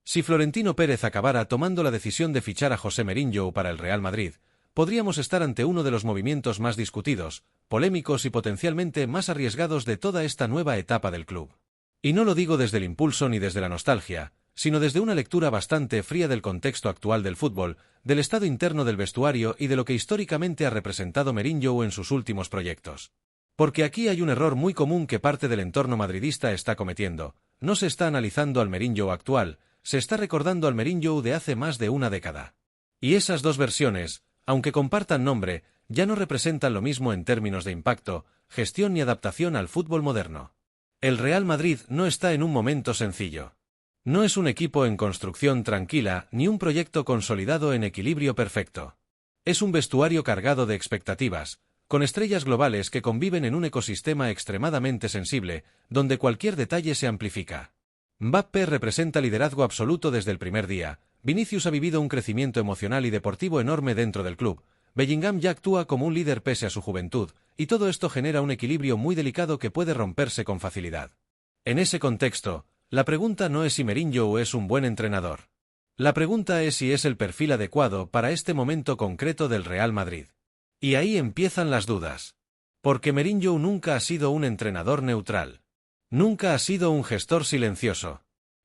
Si Florentino Pérez acabara tomando la decisión de fichar a José Mourinho para el Real Madrid, podríamos estar ante uno de los movimientos más discutidos, polémicos y potencialmente más arriesgados de toda esta nueva etapa del club. Y no lo digo desde el impulso ni desde la nostalgia, sino desde una lectura bastante fría del contexto actual del fútbol, del estado interno del vestuario y de lo que históricamente ha representado Mourinho en sus últimos proyectos. Porque aquí hay un error muy común que parte del entorno madridista está cometiendo: no se está analizando al Mourinho actual, se está recordando al Mourinho de hace más de una década. Y esas dos versiones, aunque compartan nombre, ya no representan lo mismo en términos de impacto, gestión ni adaptación al fútbol moderno. El Real Madrid no está en un momento sencillo. No es un equipo en construcción tranquila, ni un proyecto consolidado en equilibrio perfecto. Es un vestuario cargado de expectativas, con estrellas globales que conviven en un ecosistema extremadamente sensible, donde cualquier detalle se amplifica. Mbappé representa liderazgo absoluto desde el primer día, Vinicius ha vivido un crecimiento emocional y deportivo enorme dentro del club, Bellingham ya actúa como un líder pese a su juventud, y todo esto genera un equilibrio muy delicado que puede romperse con facilidad. En ese contexto, la pregunta no es si Mourinho es un buen entrenador. La pregunta es si es el perfil adecuado para este momento concreto del Real Madrid. Y ahí empiezan las dudas. Porque Mourinho nunca ha sido un entrenador neutral. Nunca ha sido un gestor silencioso.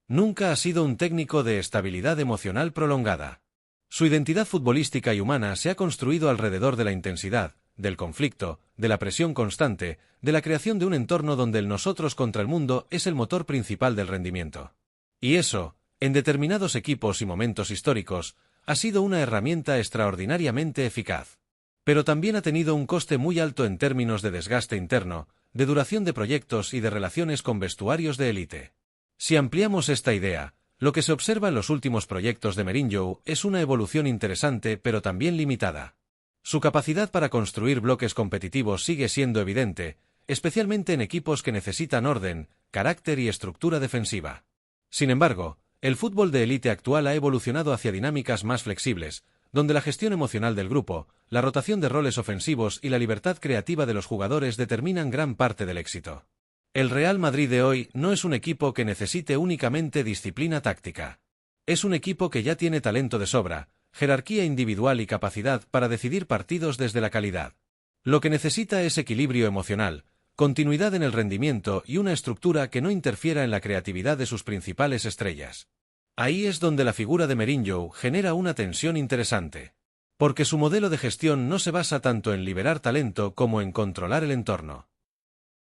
Nunca ha sido un técnico de estabilidad emocional prolongada. Su identidad futbolística y humana se ha construido alrededor de la intensidad, del conflicto, de la presión constante, de la creación de un entorno donde el nosotros contra el mundo es el motor principal del rendimiento. Y eso, en determinados equipos y momentos históricos, ha sido una herramienta extraordinariamente eficaz. Pero también ha tenido un coste muy alto en términos de desgaste interno, de duración de proyectos y de relaciones con vestuarios de élite. Si ampliamos esta idea, lo que se observa en los últimos proyectos de Mourinho es una evolución interesante pero también limitada. Su capacidad para construir bloques competitivos sigue siendo evidente, especialmente en equipos que necesitan orden, carácter y estructura defensiva. Sin embargo, el fútbol de élite actual ha evolucionado hacia dinámicas más flexibles, donde la gestión emocional del grupo, la rotación de roles ofensivos y la libertad creativa de los jugadores determinan gran parte del éxito. El Real Madrid de hoy no es un equipo que necesite únicamente disciplina táctica. Es un equipo que ya tiene talento de sobra, jerarquía individual y capacidad para decidir partidos desde la calidad. Lo que necesita es equilibrio emocional, continuidad en el rendimiento y una estructura que no interfiera en la creatividad de sus principales estrellas. Ahí es donde la figura de Mourinho genera una tensión interesante. Porque su modelo de gestión no se basa tanto en liberar talento como en controlar el entorno.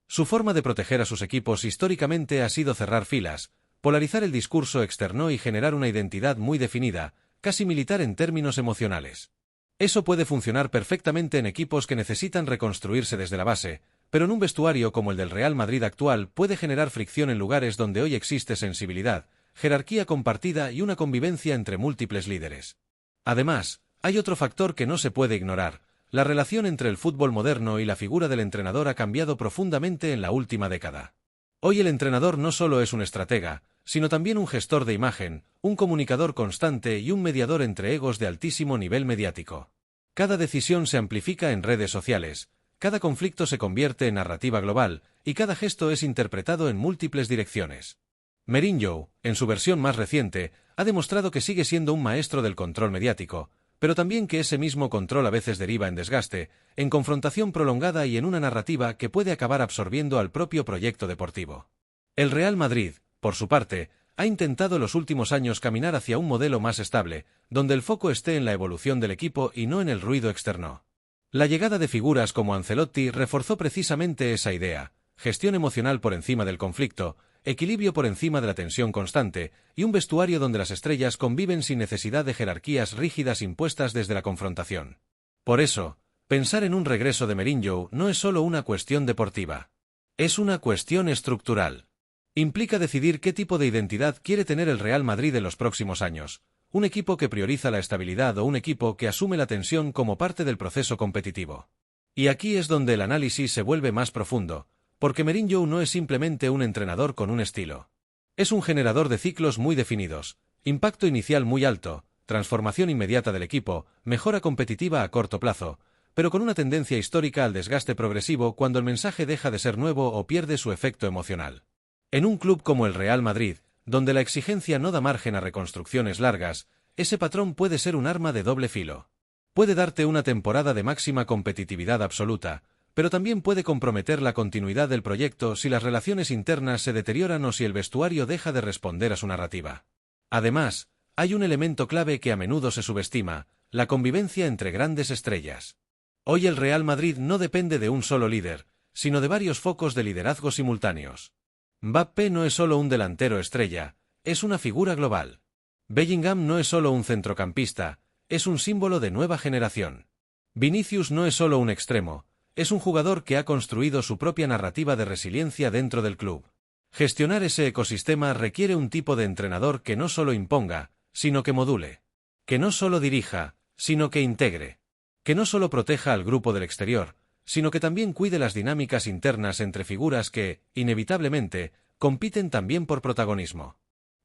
Su forma de proteger a sus equipos históricamente ha sido cerrar filas, polarizar el discurso externo y generar una identidad muy definida, casi militar en términos emocionales. Eso puede funcionar perfectamente en equipos que necesitan reconstruirse desde la base, pero en un vestuario como el del Real Madrid actual puede generar fricción en lugares donde hoy existe sensibilidad, jerarquía compartida y una convivencia entre múltiples líderes. Además, hay otro factor que no se puede ignorar: la relación entre el fútbol moderno y la figura del entrenador ha cambiado profundamente en la última década. Hoy el entrenador no solo es un estratega, sino también un gestor de imagen, un comunicador constante y un mediador entre egos de altísimo nivel mediático. Cada decisión se amplifica en redes sociales, cada conflicto se convierte en narrativa global, y cada gesto es interpretado en múltiples direcciones. Mourinho, en su versión más reciente, ha demostrado que sigue siendo un maestro del control mediático, pero también que ese mismo control a veces deriva en desgaste, en confrontación prolongada y en una narrativa que puede acabar absorbiendo al propio proyecto deportivo. El Real Madrid, por su parte, ha intentado en los últimos años caminar hacia un modelo más estable, donde el foco esté en la evolución del equipo y no en el ruido externo. La llegada de figuras como Ancelotti reforzó precisamente esa idea: gestión emocional por encima del conflicto, equilibrio por encima de la tensión constante, y un vestuario donde las estrellas conviven sin necesidad de jerarquías rígidas impuestas desde la confrontación. Por eso, pensar en un regreso de Mourinho no es solo una cuestión deportiva. Es una cuestión estructural. Implica decidir qué tipo de identidad quiere tener el Real Madrid en los próximos años: un equipo que prioriza la estabilidad o un equipo que asume la tensión como parte del proceso competitivo. Y aquí es donde el análisis se vuelve más profundo, porque Mourinho no es simplemente un entrenador con un estilo. Es un generador de ciclos muy definidos, impacto inicial muy alto, transformación inmediata del equipo, mejora competitiva a corto plazo, pero con una tendencia histórica al desgaste progresivo cuando el mensaje deja de ser nuevo o pierde su efecto emocional. En un club como el Real Madrid, donde la exigencia no da margen a reconstrucciones largas, ese patrón puede ser un arma de doble filo. Puede darte una temporada de máxima competitividad absoluta, pero también puede comprometer la continuidad del proyecto si las relaciones internas se deterioran o si el vestuario deja de responder a su narrativa. Además, hay un elemento clave que a menudo se subestima: la convivencia entre grandes estrellas. Hoy el Real Madrid no depende de un solo líder, sino de varios focos de liderazgo simultáneos. Mbappé no es solo un delantero estrella, es una figura global. Bellingham no es solo un centrocampista, es un símbolo de nueva generación. Vinicius no es solo un extremo, es un jugador que ha construido su propia narrativa de resiliencia dentro del club. Gestionar ese ecosistema requiere un tipo de entrenador que no solo imponga, sino que module. Que no solo dirija, sino que integre. Que no solo proteja al grupo del exterior, sino que también cuide las dinámicas internas entre figuras que, inevitablemente, compiten también por protagonismo.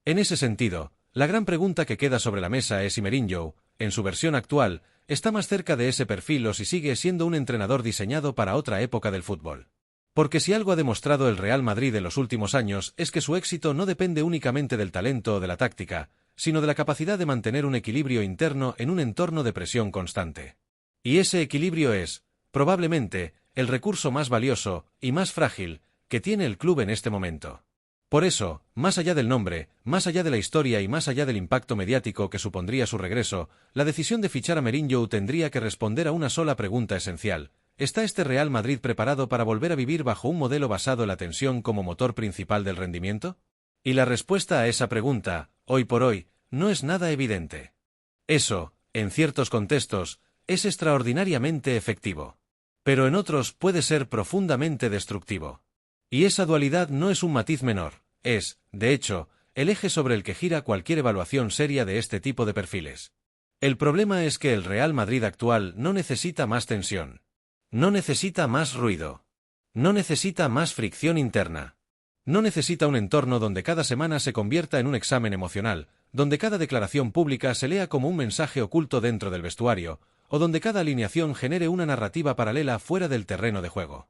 En ese sentido, la gran pregunta que queda sobre la mesa es si Mourinho, en su versión actual, está más cerca de ese perfil o si sigue siendo un entrenador diseñado para otra época del fútbol. Porque si algo ha demostrado el Real Madrid en los últimos años es que su éxito no depende únicamente del talento o de la táctica, sino de la capacidad de mantener un equilibrio interno en un entorno de presión constante. Y ese equilibrio es, probablemente, el recurso más valioso y más frágil que tiene el club en este momento. Por eso, más allá del nombre, más allá de la historia y más allá del impacto mediático que supondría su regreso, la decisión de fichar a Mourinho tendría que responder a una sola pregunta esencial: ¿está este Real Madrid preparado para volver a vivir bajo un modelo basado en la tensión como motor principal del rendimiento? Y la respuesta a esa pregunta, hoy por hoy, no es nada evidente. Eso, en ciertos contextos, es extraordinariamente efectivo. Pero en otros puede ser profundamente destructivo. Y esa dualidad no es un matiz menor, es, de hecho, el eje sobre el que gira cualquier evaluación seria de este tipo de perfiles. El problema es que el Real Madrid actual no necesita más tensión. No necesita más ruido. No necesita más fricción interna. No necesita un entorno donde cada semana se convierta en un examen emocional, donde cada declaración pública se lea como un mensaje oculto dentro del vestuario, o donde cada alineación genere una narrativa paralela fuera del terreno de juego.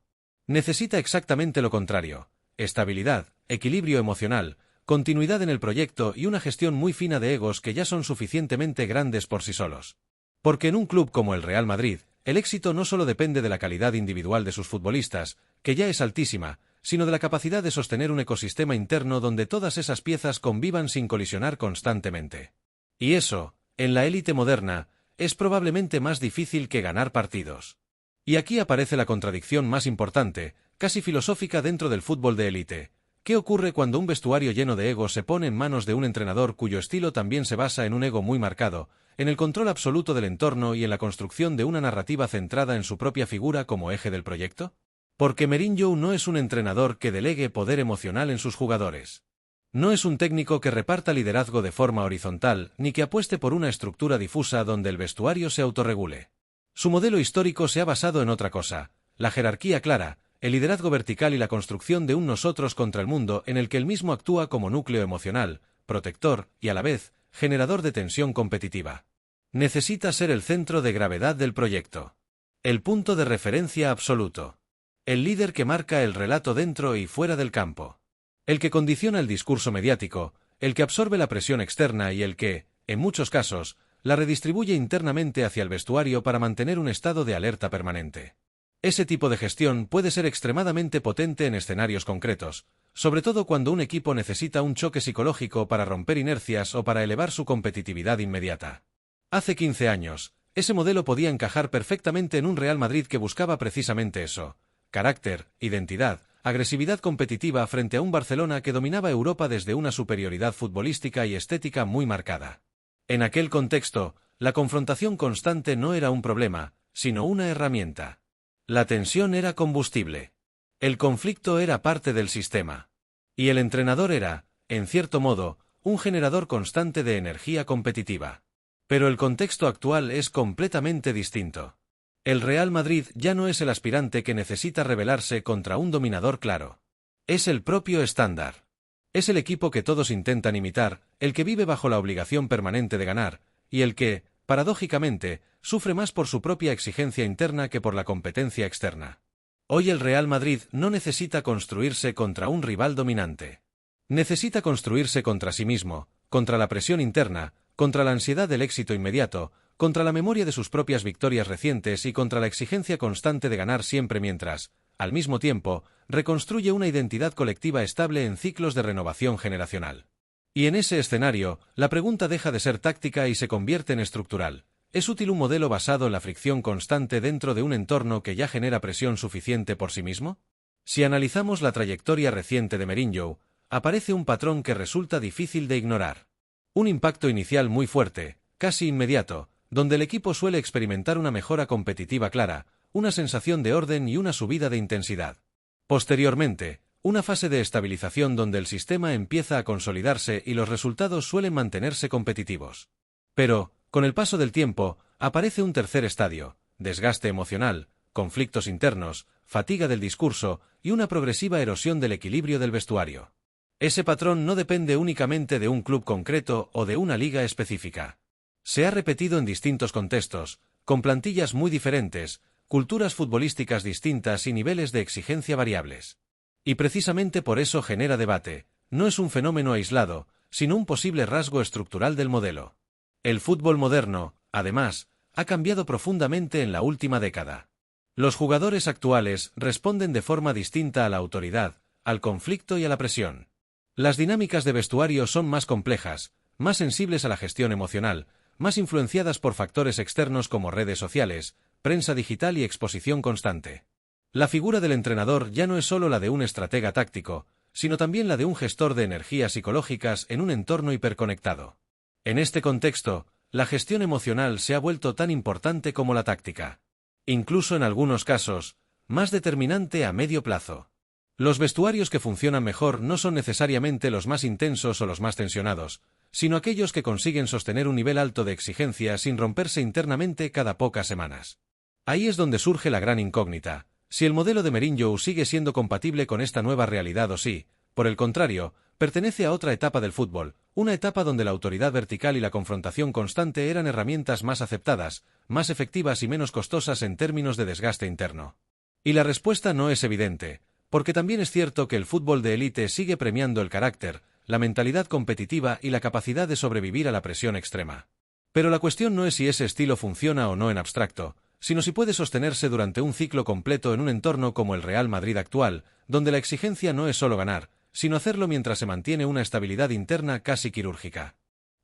Necesita exactamente lo contrario: estabilidad, equilibrio emocional, continuidad en el proyecto y una gestión muy fina de egos que ya son suficientemente grandes por sí solos. Porque en un club como el Real Madrid, el éxito no solo depende de la calidad individual de sus futbolistas, que ya es altísima, sino de la capacidad de sostener un ecosistema interno donde todas esas piezas convivan sin colisionar constantemente. Y eso, en la élite moderna, es probablemente más difícil que ganar partidos. Y aquí aparece la contradicción más importante, casi filosófica dentro del fútbol de élite. ¿Qué ocurre cuando un vestuario lleno de egos se pone en manos de un entrenador cuyo estilo también se basa en un ego muy marcado, en el control absoluto del entorno y en la construcción de una narrativa centrada en su propia figura como eje del proyecto? Porque Mourinho no es un entrenador que delegue poder emocional en sus jugadores. No es un técnico que reparta liderazgo de forma horizontal, ni que apueste por una estructura difusa donde el vestuario se autorregule. Su modelo histórico se ha basado en otra cosa: la jerarquía clara, el liderazgo vertical y la construcción de un nosotros contra el mundo en el que él mismo actúa como núcleo emocional, protector y a la vez, generador de tensión competitiva. Necesita ser el centro de gravedad del proyecto. El punto de referencia absoluto. El líder que marca el relato dentro y fuera del campo. El que condiciona el discurso mediático, el que absorbe la presión externa y el que, en muchos casos, la redistribuye internamente hacia el vestuario para mantener un estado de alerta permanente. Ese tipo de gestión puede ser extremadamente potente en escenarios concretos, sobre todo cuando un equipo necesita un choque psicológico para romper inercias o para elevar su competitividad inmediata. Hace 15 años, ese modelo podía encajar perfectamente en un Real Madrid que buscaba precisamente eso: carácter, identidad, agresividad competitiva frente a un Barcelona que dominaba Europa desde una superioridad futbolística y estética muy marcada. En aquel contexto, la confrontación constante no era un problema, sino una herramienta. La tensión era combustible. El conflicto era parte del sistema. Y el entrenador era, en cierto modo, un generador constante de energía competitiva. Pero el contexto actual es completamente distinto. El Real Madrid ya no es el aspirante que necesita rebelarse contra un dominador claro. Es el propio estándar. Es el equipo que todos intentan imitar, el que vive bajo la obligación permanente de ganar, y el que, paradójicamente, sufre más por su propia exigencia interna que por la competencia externa. Hoy el Real Madrid no necesita construirse contra un rival dominante. Necesita construirse contra sí mismo, contra la presión interna, contra la ansiedad del éxito inmediato, contra la memoria de sus propias victorias recientes y contra la exigencia constante de ganar siempre mientras, al mismo tiempo, reconstruye una identidad colectiva estable en ciclos de renovación generacional. Y en ese escenario, la pregunta deja de ser táctica y se convierte en estructural. ¿Es útil un modelo basado en la fricción constante dentro de un entorno que ya genera presión suficiente por sí mismo? Si analizamos la trayectoria reciente de Mourinho, aparece un patrón que resulta difícil de ignorar. Un impacto inicial muy fuerte, casi inmediato, donde el equipo suele experimentar una mejora competitiva clara, una sensación de orden y una subida de intensidad. Posteriormente, una fase de estabilización donde el sistema empieza a consolidarse y los resultados suelen mantenerse competitivos. Pero, con el paso del tiempo, aparece un tercer estadio, desgaste emocional, conflictos internos, fatiga del discurso y una progresiva erosión del equilibrio del vestuario. Ese patrón no depende únicamente de un club concreto o de una liga específica. Se ha repetido en distintos contextos, con plantillas muy diferentes, culturas futbolísticas distintas y niveles de exigencia variables. Y precisamente por eso genera debate, no es un fenómeno aislado, sino un posible rasgo estructural del modelo. El fútbol moderno, además, ha cambiado profundamente en la última década. Los jugadores actuales responden de forma distinta a la autoridad, al conflicto y a la presión. Las dinámicas de vestuario son más complejas, más sensibles a la gestión emocional, más influenciadas por factores externos como redes sociales, prensa digital y exposición constante. La figura del entrenador ya no es solo la de un estratega táctico, sino también la de un gestor de energías psicológicas en un entorno hiperconectado. En este contexto, la gestión emocional se ha vuelto tan importante como la táctica. Incluso en algunos casos, más determinante a medio plazo. Los vestuarios que funcionan mejor no son necesariamente los más intensos o los más tensionados, sino aquellos que consiguen sostener un nivel alto de exigencia sin romperse internamente cada pocas semanas. Ahí es donde surge la gran incógnita, si el modelo de Mourinho sigue siendo compatible con esta nueva realidad o si, por el contrario, pertenece a otra etapa del fútbol, una etapa donde la autoridad vertical y la confrontación constante eran herramientas más aceptadas, más efectivas y menos costosas en términos de desgaste interno. Y la respuesta no es evidente, porque también es cierto que el fútbol de élite sigue premiando el carácter, la mentalidad competitiva y la capacidad de sobrevivir a la presión extrema. Pero la cuestión no es si ese estilo funciona o no en abstracto, sino si puede sostenerse durante un ciclo completo en un entorno como el Real Madrid actual, donde la exigencia no es solo ganar, sino hacerlo mientras se mantiene una estabilidad interna casi quirúrgica.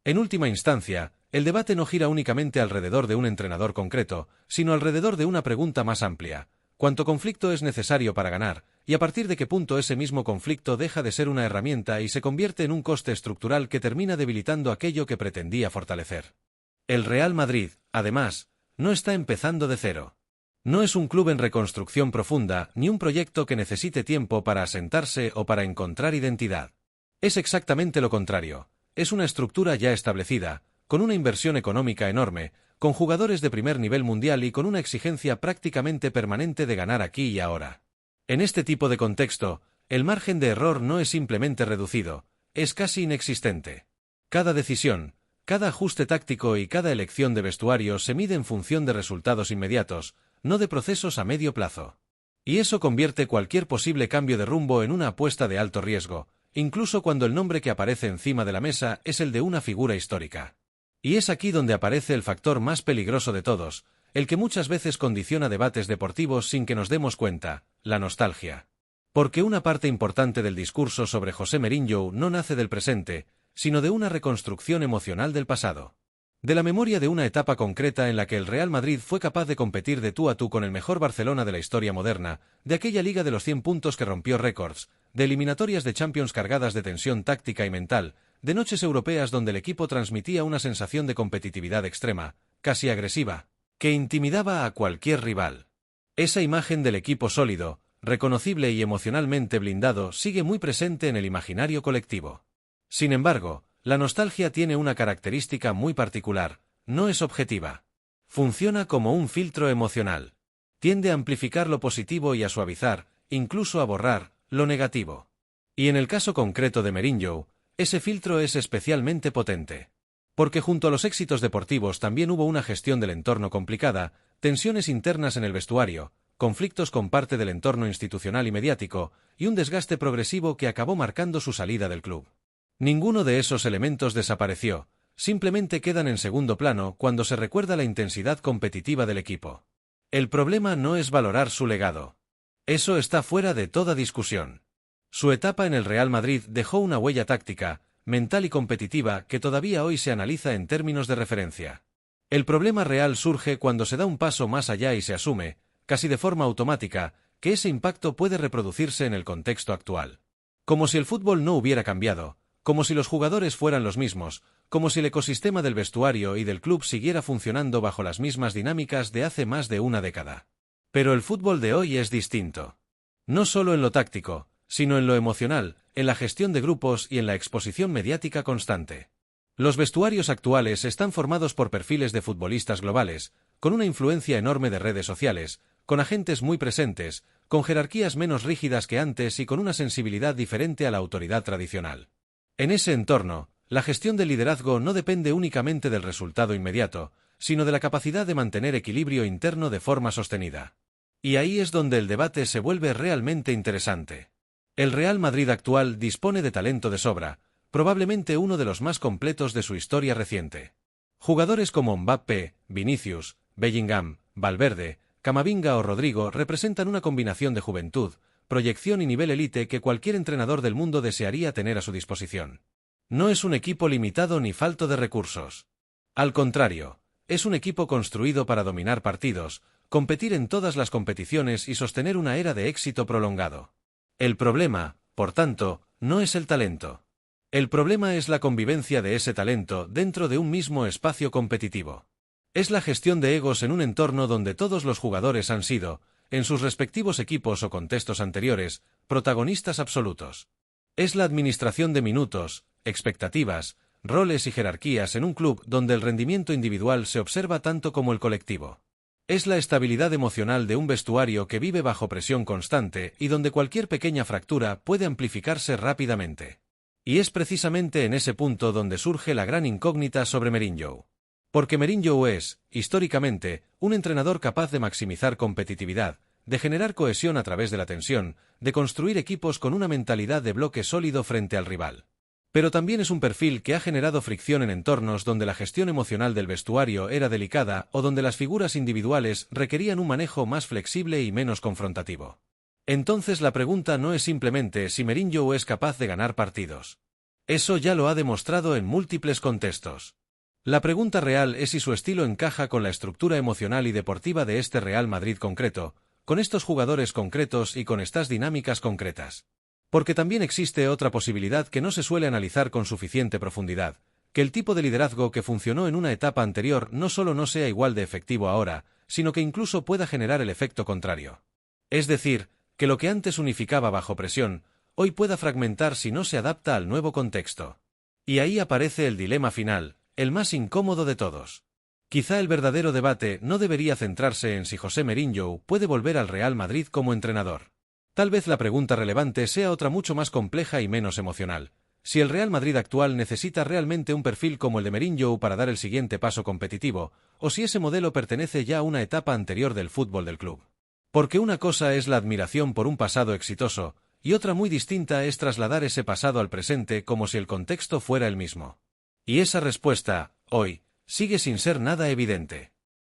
En última instancia, el debate no gira únicamente alrededor de un entrenador concreto, sino alrededor de una pregunta más amplia. ¿Cuánto conflicto es necesario para ganar? Y a partir de qué punto ese mismo conflicto deja de ser una herramienta y se convierte en un coste estructural que termina debilitando aquello que pretendía fortalecer. El Real Madrid, además, no está empezando de cero. No es un club en reconstrucción profunda, ni un proyecto que necesite tiempo para asentarse o para encontrar identidad. Es exactamente lo contrario. Es una estructura ya establecida, con una inversión económica enorme, con jugadores de primer nivel mundial y con una exigencia prácticamente permanente de ganar aquí y ahora. En este tipo de contexto, el margen de error no es simplemente reducido, es casi inexistente. Cada decisión, cada ajuste táctico y cada elección de vestuario se mide en función de resultados inmediatos, no de procesos a medio plazo. Y eso convierte cualquier posible cambio de rumbo en una apuesta de alto riesgo, incluso cuando el nombre que aparece encima de la mesa es el de una figura histórica. Y es aquí donde aparece el factor más peligroso de todos, el que muchas veces condiciona debates deportivos sin que nos demos cuenta, la nostalgia. Porque una parte importante del discurso sobre José Mourinho no nace del presente, sino de una reconstrucción emocional del pasado. De la memoria de una etapa concreta en la que el Real Madrid fue capaz de competir de tú a tú con el mejor Barcelona de la historia moderna, de aquella liga de los 100 puntos que rompió récords, de eliminatorias de Champions cargadas de tensión táctica y mental, de noches europeas donde el equipo transmitía una sensación de competitividad extrema, casi agresiva, que intimidaba a cualquier rival. Esa imagen del equipo sólido, reconocible y emocionalmente blindado sigue muy presente en el imaginario colectivo. Sin embargo, la nostalgia tiene una característica muy particular, no es objetiva. Funciona como un filtro emocional. Tiende a amplificar lo positivo y a suavizar, incluso a borrar, lo negativo. Y en el caso concreto de Mourinho, ese filtro es especialmente potente. Porque junto a los éxitos deportivos también hubo una gestión del entorno complicada, tensiones internas en el vestuario, conflictos con parte del entorno institucional y mediático, y un desgaste progresivo que acabó marcando su salida del club. Ninguno de esos elementos desapareció, simplemente quedan en segundo plano cuando se recuerda la intensidad competitiva del equipo. El problema no es valorar su legado. Eso está fuera de toda discusión. Su etapa en el Real Madrid dejó una huella táctica, mental y competitiva que todavía hoy se analiza en términos de referencia. El problema real surge cuando se da un paso más allá y se asume, casi de forma automática, que ese impacto puede reproducirse en el contexto actual. Como si el fútbol no hubiera cambiado, como si los jugadores fueran los mismos, como si el ecosistema del vestuario y del club siguiera funcionando bajo las mismas dinámicas de hace más de una década. Pero el fútbol de hoy es distinto. No solo en lo táctico, sino en lo emocional, en la gestión de grupos y en la exposición mediática constante. Los vestuarios actuales están formados por perfiles de futbolistas globales, con una influencia enorme de redes sociales, con agentes muy presentes, con jerarquías menos rígidas que antes y con una sensibilidad diferente a la autoridad tradicional. En ese entorno, la gestión del liderazgo no depende únicamente del resultado inmediato, sino de la capacidad de mantener equilibrio interno de forma sostenida. Y ahí es donde el debate se vuelve realmente interesante. El Real Madrid actual dispone de talento de sobra, probablemente uno de los más completos de su historia reciente. Jugadores como Mbappé, Vinicius, Bellingham, Valverde, Camavinga o Rodrigo representan una combinación de juventud, proyección y nivel élite que cualquier entrenador del mundo desearía tener a su disposición. No es un equipo limitado ni falto de recursos. Al contrario, es un equipo construido para dominar partidos, competir en todas las competiciones y sostener una era de éxito prolongado. El problema, por tanto, no es el talento. El problema es la convivencia de ese talento dentro de un mismo espacio competitivo. Es la gestión de egos en un entorno donde todos los jugadores han sido, en sus respectivos equipos o contextos anteriores, protagonistas absolutos. Es la administración de minutos, expectativas, roles y jerarquías en un club donde el rendimiento individual se observa tanto como el colectivo. Es la estabilidad emocional de un vestuario que vive bajo presión constante y donde cualquier pequeña fractura puede amplificarse rápidamente. Y es precisamente en ese punto donde surge la gran incógnita sobre Mourinho. Porque Mourinho es, históricamente, un entrenador capaz de maximizar competitividad, de generar cohesión a través de la tensión, de construir equipos con una mentalidad de bloque sólido frente al rival. Pero también es un perfil que ha generado fricción en entornos donde la gestión emocional del vestuario era delicada o donde las figuras individuales requerían un manejo más flexible y menos confrontativo. Entonces la pregunta no es simplemente si Mourinho es capaz de ganar partidos. Eso ya lo ha demostrado en múltiples contextos. La pregunta real es si su estilo encaja con la estructura emocional y deportiva de este Real Madrid concreto, con estos jugadores concretos y con estas dinámicas concretas. Porque también existe otra posibilidad que no se suele analizar con suficiente profundidad, que el tipo de liderazgo que funcionó en una etapa anterior no solo no sea igual de efectivo ahora, sino que incluso pueda generar el efecto contrario. Es decir, que lo que antes unificaba bajo presión, hoy pueda fragmentar si no se adapta al nuevo contexto. Y ahí aparece el dilema final, el más incómodo de todos. Quizá el verdadero debate no debería centrarse en si José Mourinho puede volver al Real Madrid como entrenador. Tal vez la pregunta relevante sea otra mucho más compleja y menos emocional. Si el Real Madrid actual necesita realmente un perfil como el de Mourinho para dar el siguiente paso competitivo, o si ese modelo pertenece ya a una etapa anterior del fútbol del club. Porque una cosa es la admiración por un pasado exitoso, y otra muy distinta es trasladar ese pasado al presente como si el contexto fuera el mismo. Y esa respuesta, hoy, sigue sin ser nada evidente.